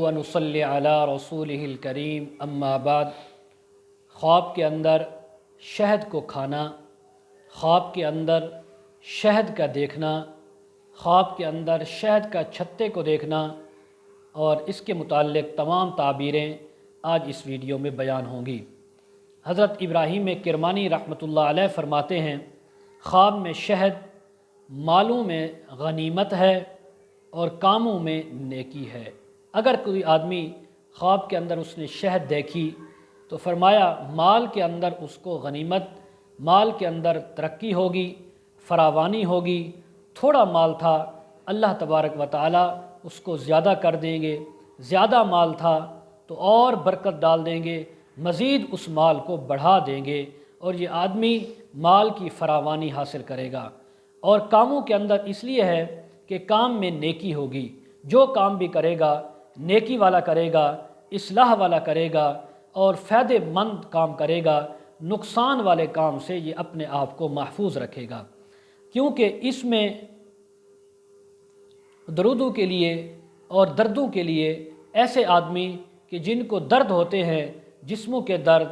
و نصلی علی رسولہ الکریم اما بعد۔ خواب کے اندر شہد کو کھانا، خواب کے اندر شہد کا دیکھنا، خواب کے اندر شہد کا چھتے کو دیکھنا اور اس کے متعلق تمام تعبیریں آج اس ویڈیو میں بیان ہوں گی۔ حضرت ابراہیم کرمانی رحمۃ اللہ علیہ فرماتے ہیں، خواب میں شہد مالوں میں غنیمت ہے اور کاموں میں نیکی ہے۔ اگر کوئی آدمی خواب کے اندر اس نے شہد دیکھی تو فرمایا مال کے اندر اس کو غنیمت، مال کے اندر ترقی ہوگی، فراوانی ہوگی۔ تھوڑا مال تھا، اللہ تبارک و تعالی اس کو زیادہ کر دیں گے، زیادہ مال تھا تو اور برکت ڈال دیں گے، مزید اس مال کو بڑھا دیں گے اور یہ آدمی مال کی فراوانی حاصل کرے گا۔ اور کاموں کے اندر اس لیے ہے کہ کام میں نیکی ہوگی، جو کام بھی کرے گا نیکی والا کرے گا، اصلاح والا کرے گا اور فائدہ مند کام کرے گا، نقصان والے کام سے یہ اپنے آپ کو محفوظ رکھے گا۔ کیونکہ اس میں درودوں کے لیے اور دردوں کے لیے ایسے آدمی کہ جن کو درد ہوتے ہیں، جسموں کے درد،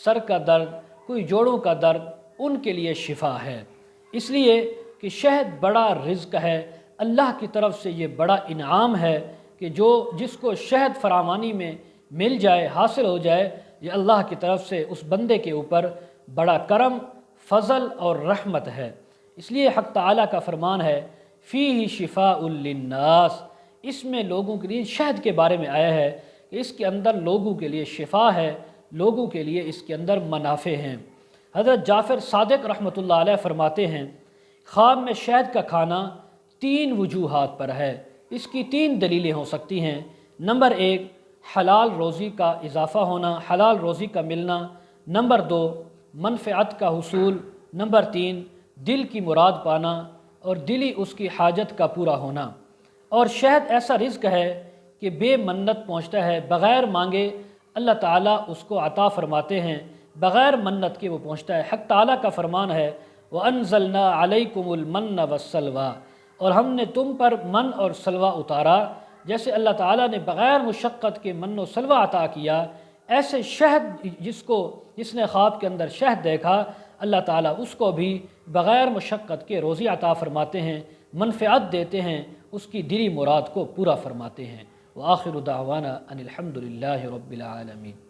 سر کا درد، کوئی جوڑوں کا درد، ان کے لیے شفا ہے۔ اس لیے کہ شہد بڑا رزق ہے، اللہ کی طرف سے یہ بڑا انعام ہے کہ جس کو شہد فراوانی میں مل جائے، حاصل ہو جائے، یہ اللہ کی طرف سے اس بندے کے اوپر بڑا کرم، فضل اور رحمت ہے۔ اس لیے حق تعالیٰ کا فرمان ہے فیہ شفاء للناس، اس میں لوگوں کے لیے شہد کے بارے میں آیا ہے کہ اس کے اندر لوگوں کے لیے شفا ہے، لوگوں کے لیے اس کے اندر منافع ہیں۔ حضرت جعفر صادق رحمۃ اللہ علیہ فرماتے ہیں، خواب میں شہد کا کھانا 3 وجوہات پر ہے، اس کی 3 دلیلیں ہو سکتی ہیں۔ نمبر 1، حلال روزی کا اضافہ ہونا، حلال روزی کا ملنا۔ نمبر 2، منفعت کا حصول۔ نمبر 3، دل کی مراد پانا اور دلی اس کی حاجت کا پورا ہونا۔ اور شہد ایسا رزق ہے کہ بے منت پہنچتا ہے، بغیر مانگے اللہ تعالیٰ اس کو عطا فرماتے ہیں، بغیر منت کے وہ پہنچتا ہے۔ حق تعالیٰ کا فرمان ہے وَأَنزَلْنَا عَلَيْكُمُ الْمَنَّ وَالسَّلْوَىٰ، اور ہم نے تم پر من اور سلوہ اتارا۔ جیسے اللہ تعالیٰ نے بغیر مشقت کے من و سلوہ عطا کیا، ایسے شہد جس نے خواب کے اندر شہد دیکھا، اللہ تعالیٰ اس کو بھی بغیر مشقت کے روزی عطا فرماتے ہیں، منفعت دیتے ہیں، اس کی دلی مراد کو پورا فرماتے ہیں۔ وآخر دعوانا ان الحمد للہ رب العالمین۔